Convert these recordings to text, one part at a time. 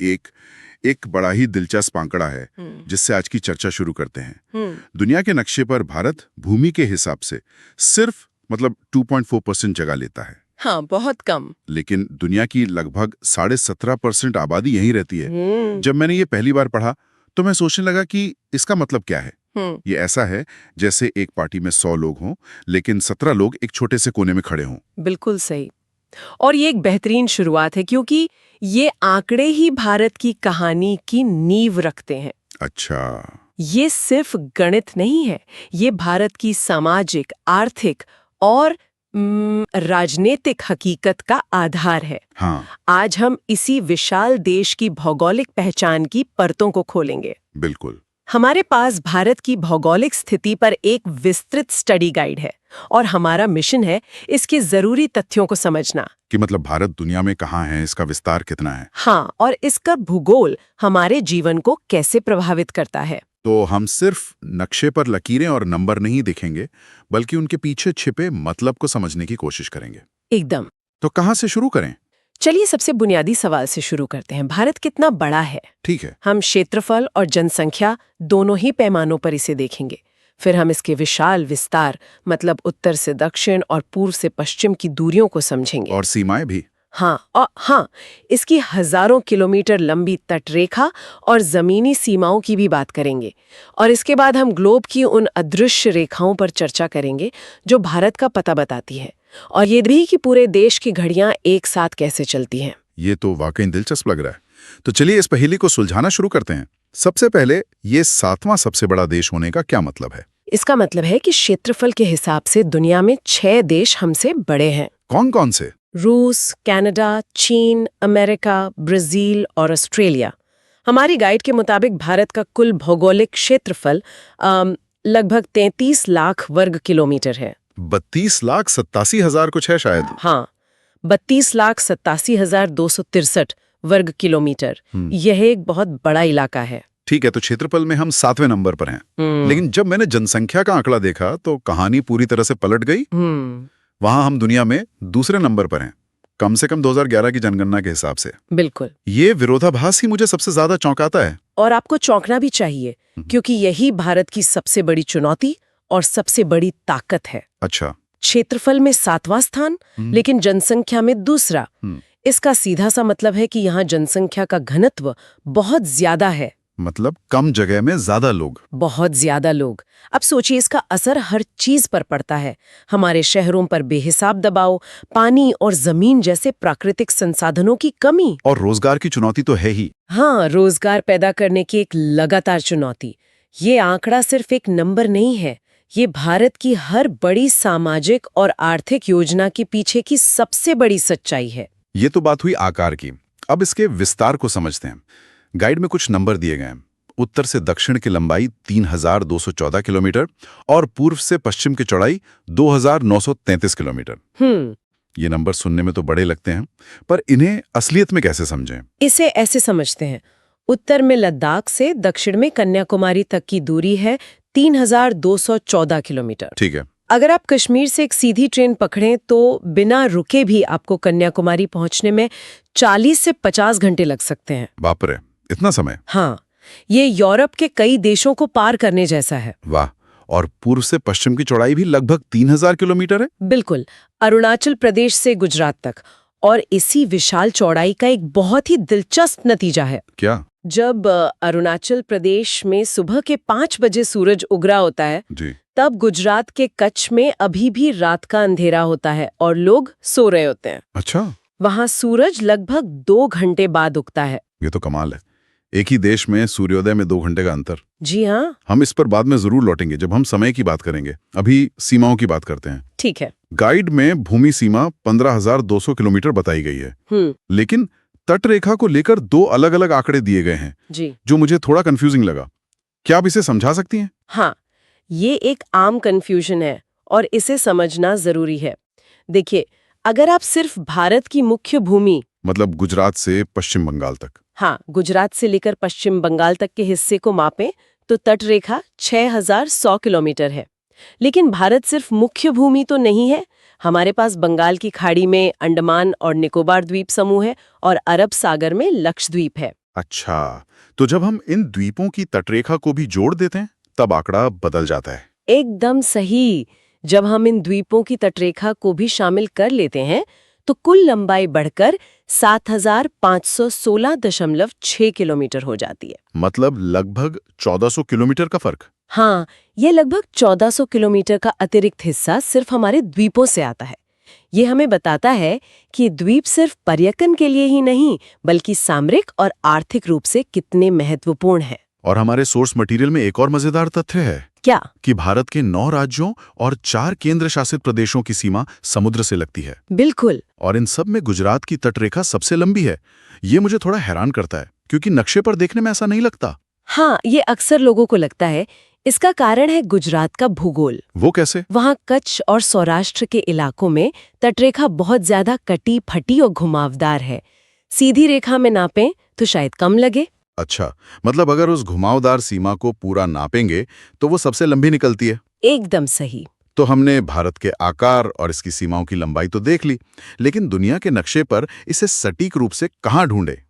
एक एक बड़ा ही दिलचस्प आंकड़ा है जिससे आज की चर्चा शुरू करते हैं। दुनिया के नक्शे पर भारत भूमि के हिसाब से सिर्फ 2.4% जगह लेता है। हाँ, बहुत कम। लेकिन दुनिया की लगभग 17.5% आबादी यहीं रहती है। जब मैंने ये पहली बार पढ़ा तो मैं सोचने लगा कि इसका मतलब क्या है। ये ऐसा है जैसे एक पार्टी में 100 लोग हों, लेकिन 17 लोग एक छोटे से कोने में खड़े हों। बिल्कुल सही। और ये एक बेहतरीन शुरुआत है क्योंकि ये आंकड़े ही भारत की कहानी की नींव रखते हैं। अच्छा। ये सिर्फ गणित नहीं है, ये भारत की सामाजिक, आर्थिक और राजनीतिक हकीकत का आधार है। हाँ। आज हम इसी विशाल देश की भौगोलिक पहचान की परतों को खोलेंगे। बिल्कुल। हमारे पास भारत की भौगोलिक स्थिति पर एक विस्तृत स्टडी गाइड है और हमारा मिशन है इसके जरूरी तथ्यों को समझना कि मतलब भारत दुनिया में कहाँ है, इसका विस्तार कितना है। हाँ, और इसका भूगोल हमारे जीवन को कैसे प्रभावित करता है। तो हम सिर्फ नक्शे पर लकीरें और नंबर नहीं देखेंगे, बल्कि उनके पीछे छिपे मतलब को समझने की कोशिश करेंगे। एकदम। तो कहाँ से शुरू करें? चलिए सबसे बुनियादी सवाल से शुरू करते हैं। भारत कितना बड़ा है? ठीक है। हम क्षेत्रफल और जनसंख्या दोनों ही पैमानों पर इसे देखेंगे। फिर हम इसके विशाल विस्तार मतलब उत्तर से दक्षिण और पूर्व से पश्चिम की दूरियों को समझेंगे। और सीमाएं भी। हाँ, इसकी हजारों किलोमीटर लंबी तटरेखा और जमीनी सीमाओं की भी बात करेंगे। और इसके बाद हम ग्लोब की उन अदृश्य रेखाओं पर चर्चा करेंगे जो भारत का पता बताती है, और ये भी कि पूरे देश की घड़ियां एक साथ कैसे चलती हैं। ये तो वाकई दिलचस्प लग रहा है। तो चलिए इस पहेली को सुलझाना शुरू करते हैं। सबसे पहले, ये 7वां सबसे बड़ा देश होने का क्या मतलब है? इसका मतलब है कि क्षेत्रफल के हिसाब से दुनिया में 6 देश हमसे बड़े हैं। कौन कौन से? रूस, कनाडा, चीन, अमेरिका, ब्राजील और ऑस्ट्रेलिया। हमारी गाइड के मुताबिक भारत का कुल भौगोलिक क्षेत्रफल लगभग 33 लाख वर्ग किलोमीटर है। 32,87,000 कुछ है शायद। हाँ, 32,87,263 वर्ग किलोमीटर। यह एक बहुत बड़ा इलाका है। ठीक है, तो क्षेत्रफल में हम 7वें नंबर पर हैं। लेकिन जब मैंने जनसंख्या का आंकड़ा देखा तो कहानी पूरी तरह से पलट गई। वहां हम दुनिया में दूसरे नंबर पर हैं, कम से कम 2011 की जनगणना के हिसाब से। बिल्कुल। ये विरोधाभास ही मुझे सबसे ज्यादा चौंकाता है। और आपको चौंकना भी चाहिए, क्योंकि यही भारत की सबसे बड़ी चुनौती और सबसे बड़ी ताकत है। अच्छा। क्षेत्रफल में 7वां स्थान, लेकिन जनसंख्या में दूसरा। इसका सीधा सा मतलब है कि यहाँ जनसंख्या का घनत्व बहुत ज्यादा है। मतलब कम जगह में ज्यादा लोग। बहुत ज्यादा लोग। अब सोचिए, इसका असर हर चीज पर पड़ता है। हमारे शहरों पर बेहिसाब दबाव, पानी और जमीन जैसे प्राकृतिक संसाधनों की कमी। और रोजगार की चुनौती तो है ही। हाँ, रोजगार पैदा करने की एक लगातार चुनौती। ये आंकड़ा सिर्फ एक नंबर नहीं है, ये भारत की हर बड़ी सामाजिक और आर्थिक योजना के पीछे की सबसे बड़ी सच्चाई है। ये तो बात हुई आकार की। अब इसके विस्तार को समझते हैं। गाइड में कुछ नंबर दिए गए हैं। उत्तर से दक्षिण की लंबाई 3,214 किलोमीटर और पूर्व से पश्चिम की चौड़ाई 2,933 किलोमीटर। ये नंबर सुनने में तो बड़े लगते हैं, पर इन्हें असलियत में कैसे समझें? इसे ऐसे समझते हैं। उत्तर में लद्दाख से दक्षिण में कन्याकुमारी तक की दूरी है 3,214 किलोमीटर। ठीक है। अगर आप कश्मीर से एक सीधी ट्रेन पकड़ें तो बिना रुके भी आपको कन्याकुमारी पहुंचने में 40 से 50 घंटे लग सकते हैं। बाप रे, इतना समय? हाँ, ये यूरोप के कई देशों को पार करने जैसा है। वाह। और पूर्व से पश्चिम की चौड़ाई भी लगभग 3,000 किलोमीटर है। बिल्कुल, अरुणाचल प्रदेश से गुजरात तक। और इसी विशाल चौड़ाई का एक बहुत ही दिलचस्प नतीजा है। क्या? जब अरुणाचल प्रदेश में सुबह के 5 बजे सूरज उग रहा होता है जी, तब गुजरात के कच्छ में अभी भी रात का अंधेरा होता है और लोग सो रहे होते हैं। अच्छा। वहाँ सूरज लगभग 2 घंटे बाद उगता है। ये तो कमाल है। एक ही देश में सूर्योदय में 2 घंटे का अंतर। जी हाँ। हम इस पर बाद में जरूर लौटेंगे जब हम समय की बात करेंगे। अभी सीमाओं की बात करते हैं। ठीक है। गाइड में भूमि सीमा 15,200 किलोमीटर बताई गई है। लेकिन तट रेखा को लेकर 2 अलग-अलग आंकड़े दिए गए हैं जी, जो मुझे थोड़ा कंफ्यूजिंग लगा। क्या आप इसे समझा सकती हैं? हाँ, ये एक आम कंफ्यूजन है और इसे समझना जरूरी है। देखिए, अगर आप सिर्फ भारत की मुख्य भूमि मतलब गुजरात से पश्चिम बंगाल तक, हाँ, गुजरात से लेकर पश्चिम बंगाल तक के हिस्से को मापें तो तट रेखा 6,100 किलोमीटर है। लेकिन भारत सिर्फ मुख्य भूमि तो नहीं है। हमारे पास बंगाल की खाड़ी में अंडमान और निकोबार द्वीप समूह है और अरब सागर में लक्षद्वीप है। अच्छा, तो जब हम इन द्वीपों की तटरेखा को भी जोड़ देते हैं तब आंकड़ा बदल जाता है। एकदम सही। जब हम इन द्वीपों की तटरेखा को भी शामिल कर लेते हैं तो कुल लंबाई बढ़कर 7516.6 किलोमीटर हो जाती है। मतलब लगभग 1400 किलोमीटर का फर्क। हाँ, ये लगभग 1400 किलोमीटर का अतिरिक्त हिस्सा सिर्फ हमारे द्वीपों से आता है। ये हमें बताता है कि ये द्वीप सिर्फ पर्यटन के लिए ही नहीं बल्कि सामरिक और आर्थिक रूप से कितने महत्वपूर्ण हैं। और हमारे सोर्स मटेरियल में एक और मजेदार तथ्य है क्या? कि भारत के 9 राज्यों और 4 केंद्र शासित प्रदेशों की सीमा समुद्र से लगती है। बिल्कुल। और इन सब में गुजरात की तटरेखा सबसे लंबी है। ये मुझे थोड़ा हैरान करता है क्योंकि नक्शे पर देखने में ऐसा नहीं लगता। हाँ, ये अक्सर लोगों को लगता है। इसका कारण है गुजरात का भूगोल। वो कैसे? वहाँ कच्छ और सौराष्ट्र के इलाकों में तटरेखा बहुत ज्यादा कटी फटी और घुमावदार है। सीधी रेखा में नापें तो शायद कम लगे। अच्छा, मतलब अगर उस घुमावदार सीमा को पूरा नापेंगे तो वो सबसे लंबी निकलती है। एकदम सही। तो हमने भारत के आकार और इसकी सीमाओं की लंबाई तो देख ली, लेकिन दुनिया के नक्शे पर इसे सटीक रूप से कहाँ ढूंढे?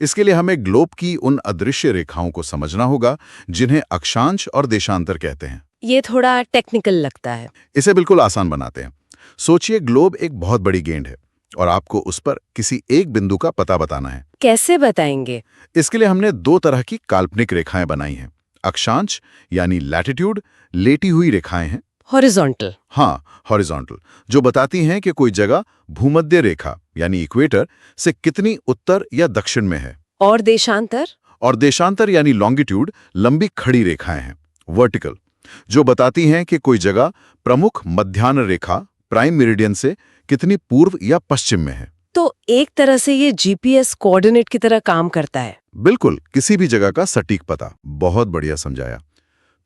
इसके लिए हमें ग्लोब की उन अदृश्य रेखाओं को समझना होगा जिन्हें अक्षांश और देशांतर कहते हैं। ये थोड़ा टेक्निकल लगता है। इसे बिल्कुल आसान बनाते हैं। सोचिए, ग्लोब एक बहुत बड़ी गेंद है और आपको उस पर किसी एक बिंदु का पता बताना है। कैसे बताएंगे? इसके लिए हमने 2 तरह की काल्पनिक रेखाएं बनाई हैं। अक्षांश यानी लैटिट्यूड, लेटी हुई रेखाएं हैं। हॉरिजॉन्टल। हाँ, हॉरिजॉन्टल, जो बताती हैं कि कोई जगह भूमध्य रेखा यानी इक्वेटर से कितनी उत्तर या दक्षिण में है। और देशांतर? और देशांतर यानी लॉन्गिट्यूड, लंबी खड़ी रेखाएं हैं, वर्टिकल, जो बताती हैं कि कोई जगह प्रमुख मध्याह्न रेखा प्राइम मेरिडियन से कितनी पूर्व या पश्चिम में है। तो एक तरह से ये जीपीएस कोऑर्डिनेट की तरह काम करता है। बिल्कुल, किसी भी जगह का सटीक पता। बहुत बढ़िया समझाया।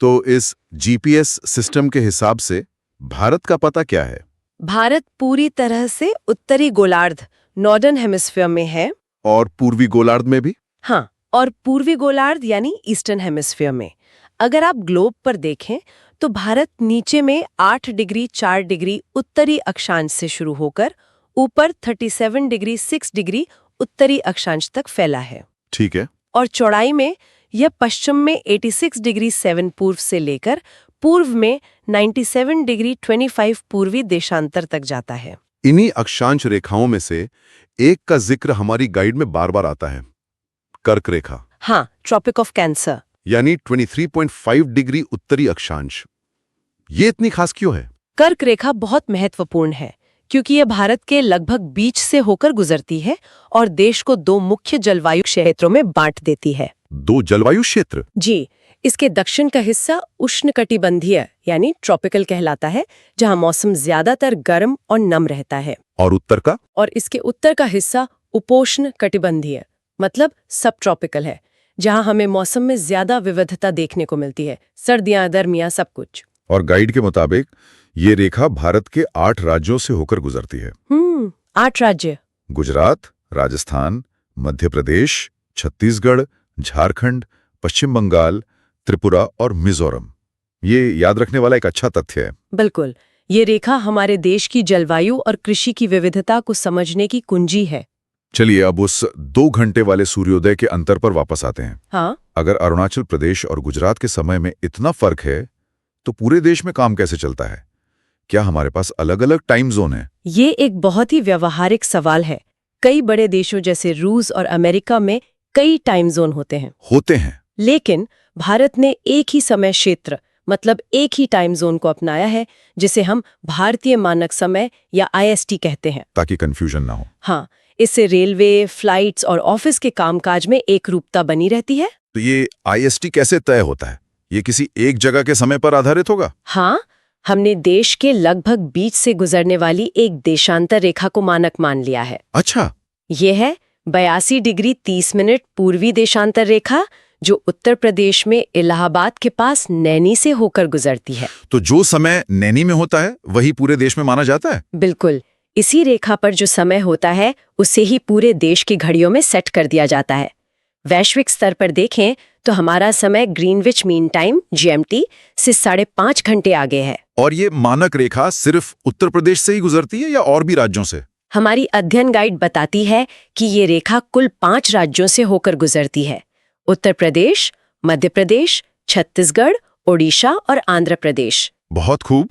तो इस जीपीएस सिस्टम के हिसाब से भारत का पता क्या है? भारत पूरी तरह से उत्तरी गोलार्ध, नॉर्दर्न हेमिस्फीयर में है। और पूर्वी गोलार्ध में भी? हाँ, और पूर्वी गोलार्ध यानी ईस्टर्न हेमिस्फीयर में। अगर आप ग्लोब पर देखें तो भारत नीचे में 8 डिग्री 4 डिग्री उत्तरी अक्षांश से शुरू होकर ऊपर 37 डिग्री 6 डिग्री उत्तरी अक्षांश तक फैला है। ठीक है। और चौड़ाई में यह पश्चिम में 86 डिग्री 7 पूर्व से लेकर पूर्व में 97 डिग्री 25 पूर्वी देशांतर तक जाता है। इन्हीं अक्षांश रेखाओं में से एक का जिक्र हमारी गाइड में बार-बार आता है, कर्क रेखा। हाँ, ट्रॉपिक ऑफ कैंसर यानी 23.5 डिग्री उत्तरी अक्षांश। ये इतनी खास क्यों है? कर्क रेखा बहुत महत्वपूर्ण है क्योंकि यह भारत के लगभग बीच से होकर गुजरती है और देश को 2 मुख्य जलवायु क्षेत्रों में बांट देती है। 2 जलवायु क्षेत्र? जी, इसके दक्षिण का हिस्सा उष्णकटिबंधीय यानी ट्रॉपिकल कहलाता है, जहां मौसम ज्यादातर गर्म और नम रहता है। और उत्तर का? और इसके उत्तर का हिस्सा उपोष्ण कटिबंधीय मतलब सब ट्रॉपिकल है, जहां हमें मौसम में ज्यादा विविधता देखने को मिलती है, सर्दियां गर्मियां सब कुछ। और गाइड के मुताबिक ये रेखा भारत के 8 राज्यों से होकर गुजरती है। 8 राज्य? गुजरात, राजस्थान, मध्य प्रदेश, छत्तीसगढ़, झारखंड, पश्चिम बंगाल, त्रिपुरा और मिजोरम। ये याद रखने वाला एक अच्छा तथ्य है। बिल्कुल, ये रेखा हमारे देश की जलवायु और कृषि की विविधता को समझने की कुंजी है। चलिए अब उस 2 घंटे वाले सूर्योदय के अंतर पर वापस आते हैं। हाँ? अगर अरुणाचल प्रदेश और गुजरात के समय में इतना फर्क है तो पूरे देश में काम कैसे चलता है? क्या हमारे पास अलग-अलग टाइम जोन है? ये एक बहुत ही व्यवहारिक सवाल है। कई बड़े देशों जैसे रूस और अमेरिका में कई टाइम जोन होते हैं। लेकिन भारत ने एक ही समय क्षेत्र मतलब एक ही टाइम जोन को अपनाया है, जिसे हम भारतीय मानक समय या IST कहते हैं, ताकि कंफ्यूजन ना हो। हाँ, इससे रेलवे, फ्लाइट्स और ऑफिस के कामकाज में एक रूपता बनी रहती है। तो ये IST कैसे तय होता है? ये किसी एक जगह के समय पर आधारित होगा? हाँ, हमने देश के लगभग बीच से गुजरने वाली एक देशांतर रेखा को मानक मान लिया है। अच्छा। ये है 82 डिग्री 30 मिनट पूर्वी देशांतर रेखा, जो उत्तर प्रदेश में इलाहाबाद के पास नैनी से होकर गुजरती है। तो जो समय नैनी में होता है वही पूरे देश में माना जाता है? बिल्कुल, इसी रेखा पर जो समय होता है उसे ही पूरे देश की घड़ियों में सेट कर दिया जाता है। वैश्विक स्तर पर देखें तो हमारा समय ग्रीनविच मीन टाइम GMT से 5.5 घंटे आगे है। और ये मानक रेखा सिर्फ उत्तर प्रदेश से ही गुजरती है या और भी राज्यों से? हमारी अध्ययन गाइड बताती है कि ये रेखा कुल 5 राज्यों से होकर गुजरती है। उत्तर प्रदेश, मध्य प्रदेश, छत्तीसगढ़, ओडिशा और आंध्र प्रदेश। बहुत खूब।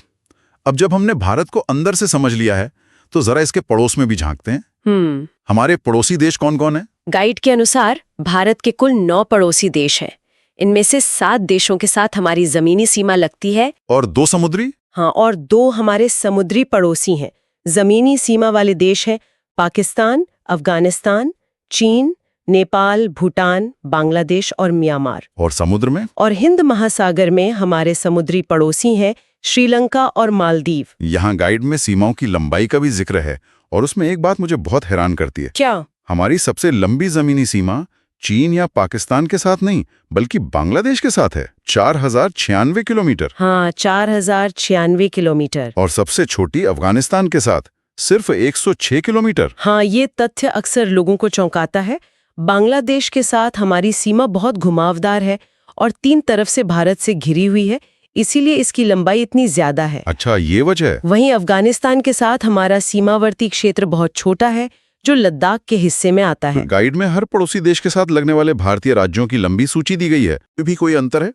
अब जब हमने भारत को अंदर से समझ लिया है तो जरा इसके पड़ोस में भी झांकते हैं। हमारे पड़ोसी देश कौन कौन है? गाइड के अनुसार भारत के कुल 9 पड़ोसी देश हैं। इनमें से 7 देशों के साथ हमारी जमीनी सीमा लगती है और 2 समुद्री? हाँ, और 2 हमारे समुद्री पड़ोसी हैं। जमीनी सीमा वाले देश हैं पाकिस्तान, अफगानिस्तान, चीन, नेपाल, भूटान, बांग्लादेश और म्यांमार। और समुद्र में? और हिंद महासागर में हमारे समुद्री पड़ोसी हैं श्रीलंका और मालदीव। यहाँ गाइड में सीमाओं की लंबाई का भी जिक्र है और उसमें एक बात मुझे बहुत हैरान करती है। क्या? हमारी सबसे लंबी जमीनी सीमा चीन या पाकिस्तान के साथ नहीं बल्कि बांग्लादेश के साथ है, 4096 किलोमीटर। हाँ, 4096 किलोमीटर। और सबसे छोटी अफगानिस्तान के साथ सिर्फ 106 किलोमीटर। हाँ, ये तथ्य अक्सर लोगों को चौंकाता है। बांग्लादेश के साथ हमारी सीमा बहुत घुमावदार है और 3 तरफ से भारत से घिरी हुई है, इसीलिए इसकी लंबाई इतनी ज्यादा है। अच्छा, ये वजह है। वहीं अफगानिस्तान के साथ हमारा सीमावर्ती क्षेत्र बहुत छोटा है जो लद्दाख के हिस्से में आता है। गाइड में हर पड़ोसी देश के साथ लगने वाले भारतीय राज्यों की लंबी सूची दी गई है। भी कोई अंतर है?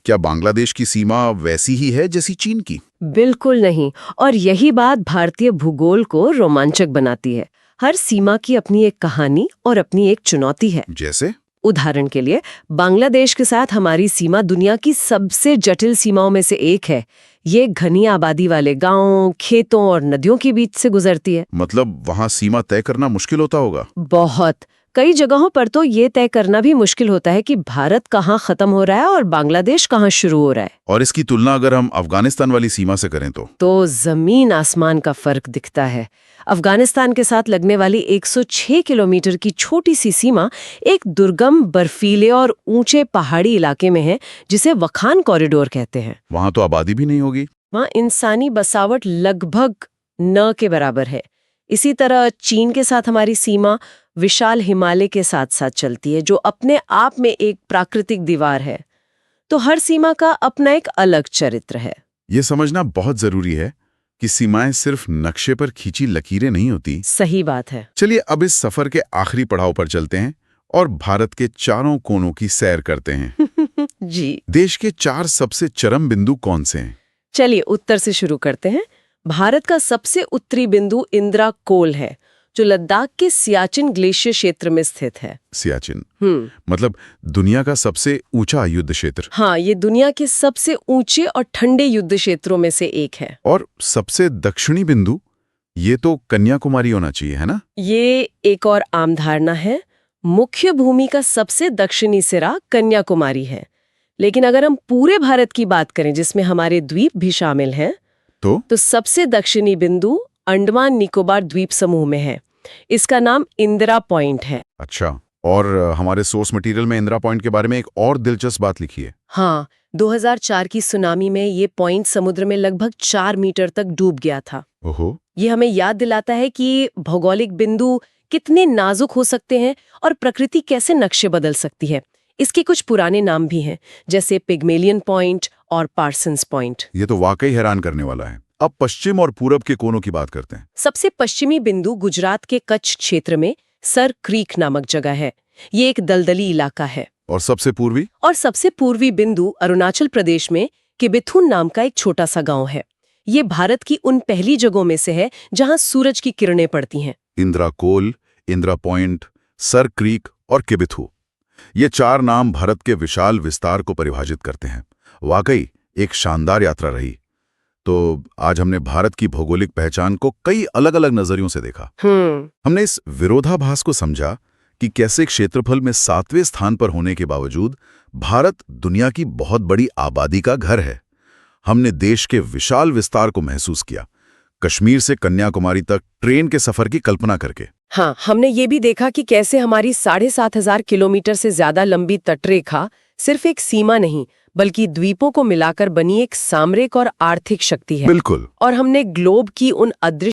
क्या बांग्लादेश की सीमा वैसी ही है जैसी चीन की? बिल्कुल नहीं, और यही बात भारतीय भूगोल को रोमांचक बनाती है। हर सीमा की अपनी एक कहानी और अपनी एक चुनौती है। जैसे? उदाहरण के लिए बांग्लादेश के साथ हमारी सीमा दुनिया की सबसे जटिल सीमाओं में से एक है। ये घनी आबादी वाले गांवों, खेतों और नदियों के बीच से गुजरती है। मतलब वहाँ सीमा तय करना मुश्किल होता होगा? बहुत। कई जगहों पर तो ये तय करना भी मुश्किल होता है कि भारत कहाँ खत्म हो रहा है और बांग्लादेश कहाँ शुरू हो रहा है। और इसकी तुलना अगर हम अफगानिस्तान वाली सीमा से करें तो जमीन आसमान का फर्क दिखता है। अफगानिस्तान के साथ लगने वाली 106 किलोमीटर की छोटी सी सीमा एक दुर्गम, बर्फीले और ऊंचे पहाड़ी इलाके में है जिसे वखान कॉरिडोर कहते हैं। वहाँ तो आबादी भी नहीं होगी? वहाँ इंसानी बसावट लगभग न के बराबर है। इसी तरह चीन के साथ हमारी सीमा विशाल हिमालय के साथ साथ चलती है जो अपने आप में एक प्राकृतिक दीवार है। तो हर सीमा का अपना एक अलग चरित्र है। ये समझना बहुत जरूरी है कि सीमाएं सिर्फ नक्शे पर खींची लकीरें नहीं होती। सही बात है। चलिए अब इस सफर के आखिरी पड़ाव पर चलते हैं और भारत के चारों कोनों की सैर करते हैं। जी। देश के 4 सबसे चरम बिंदु कौन से हैं? चलिए उत्तर से शुरू करते हैं। भारत का सबसे उत्तरी बिंदु इंदिरा कोल है जो लद्दाख के सियाचिन ग्लेशियर क्षेत्र में स्थित है। सियाचिन मतलब दुनिया का सबसे ऊंचा युद्ध क्षेत्र। हाँ, ये दुनिया के सबसे ऊंचे और ठंडे युद्ध क्षेत्रों में से एक है। और सबसे दक्षिणी बिंदु ये तो कन्याकुमारी होना चाहिए, है ना? ये एक और आम धारणा है। मुख्य भूमि का सबसे दक्षिणी सिरा कन्याकुमारी है, लेकिन अगर हम पूरे भारत की बात करें जिसमें हमारे द्वीप भी शामिल हैं तो सबसे दक्षिणी बिंदु अंडमान निकोबार द्वीप समूह में है। इसका नाम इंदिरा पॉइंट है। अच्छा, और हमारे सोर्स मटेरियल में इंदिरा पॉइंट के बारे में एक और दिलचस्प बात लिखी है। हाँ, 2004 की सुनामी में ये पॉइंट समुद्र में लगभग 4 मीटर तक डूब गया था। ओहो। ये हमें याद दिलाता है कि भौगोलिक बिंदु कितने नाजुक हो सकते हैं और प्रकृति कैसे नक्शे बदल सकती है। इसके कुछ पुराने नाम भी हैं, जैसे पिग्मेलियन पॉइंट और पार्सन्स पॉइंट। ये तो वाकई हैरान करने वाला है। अब पश्चिम और पूरब के कोनों की बात करते हैं। सबसे पश्चिमी बिंदु गुजरात के कच्छ क्षेत्र में सर क्रीक नामक जगह है। ये एक दलदली इलाका है। और सबसे पूर्वी? और सबसे पूर्वी बिंदु अरुणाचल प्रदेश में किबिथुन नाम का एक छोटा सा गांव है। ये भारत की उन पहली जगहों में से है जहां सूरज की किरणें पड़ती हैं। इंदिरा कोल, इंदिरा पॉइंट, सर क्रीक और किबिथु, ये 4 नाम भारत के विशाल विस्तार को परिभाषित करते हैं। वाकई एक शानदार यात्रा रही। तो आज हमने भारत की भौगोलिक पहचान को कई अलग अलग नजरियों से देखा। हमने इस विरोधाभास को समझा कि कैसे क्षेत्रफल में 7वें स्थान पर होने के बावजूद भारत दुनिया की बहुत बड़ी आबादी का घर है। हमने देश के विशाल विस्तार को महसूस किया, कश्मीर से कन्याकुमारी तक ट्रेन के सफर की कल्पना करके। हाँ, हमने ये भी देखा कि कैसे हमारी 7,500 किलोमीटर से ज्यादा लंबी तटरेखा सिर्फ एक सीमा नहीं बल्कि द्वीपों को मिलाकर बनी एक सामरिक और आर्थिक शक्ति है। बिल्कुल। और हमने ग्लोब की उन अदृश्य